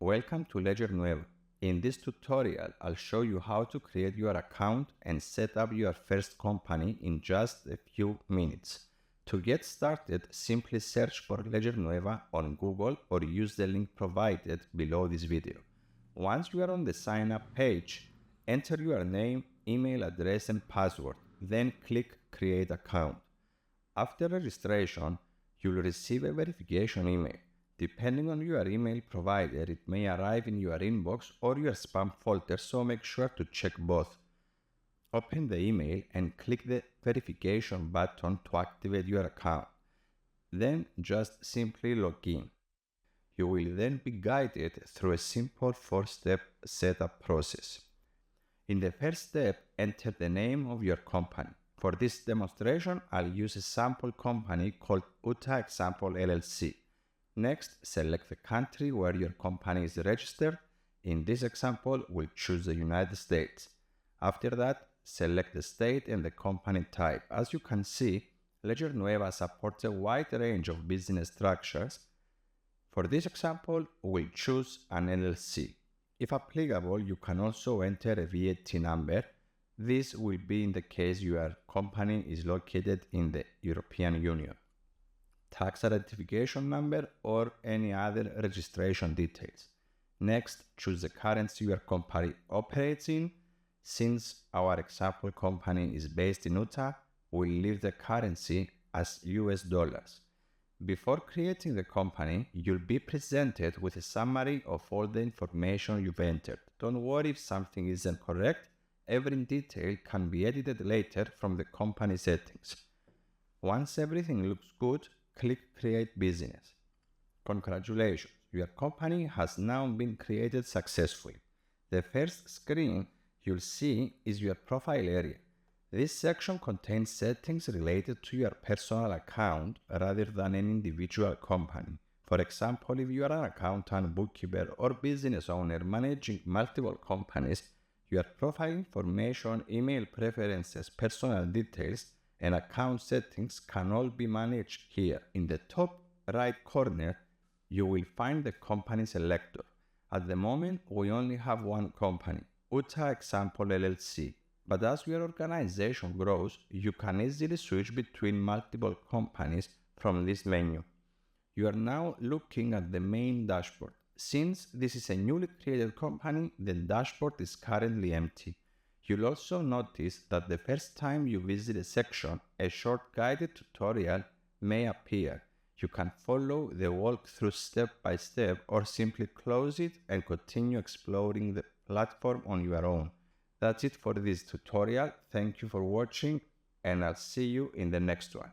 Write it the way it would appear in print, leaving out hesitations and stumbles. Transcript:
Welcome to LedgerNueva. In this tutorial, I'll show you how to create your account and set up your first company in just a few minutes. To get started, simply search for LedgerNueva on Google or use the link provided below this video. Once you are on the sign up page, enter your name, email address and password, then click Create Account. After registration, you'll receive a verification email. Depending on your email provider, it may arrive in your inbox or your spam folder, so make sure to check both. Open the email and click the verification button to activate your account. Then just simply log in. You will then be guided through a simple 4-step setup process. In the first step, enter the name of your company. For this demonstration, I'll use a sample company called Utah Example LLC. Next, select the country where your company is registered. In this example, we'll choose the United States. After that, select the state and the company type. As you can see, LedgerNueva supports a wide range of business structures. For this example, we'll choose an LLC. If applicable, you can also enter a VAT number. This will be in the case your company is located in the European Union. Tax identification number or any other registration details. Next, choose the currency your company operates in. Since our example company is based in Utah, we'll leave the currency as US dollars. Before creating the company, you'll be presented with a summary of all the information you've entered. Don't worry if something isn't correct. Every detail can be edited later from the company settings. Once everything looks good, click Create Business. Congratulations, your company has now been created successfully. The first screen you'll see is your profile area. This section contains settings related to your personal account rather than an individual company. For example, if you are an accountant, bookkeeper, or business owner managing multiple companies, your profile information, email preferences, personal details, and account settings can all be managed here. In the top right corner, you will find the company selector. At the moment, we only have one company, Utah Example LLC. But as your organization grows, you can easily switch between multiple companies from this menu. You are now looking at the main dashboard. Since this is a newly created company, the dashboard is currently empty. You'll also notice that the first time you visit a section, a short guided tutorial may appear. You can follow the walkthrough step by step or simply close it and continue exploring the platform on your own. That's it for this tutorial. Thank you for watching and I'll see you in the next one.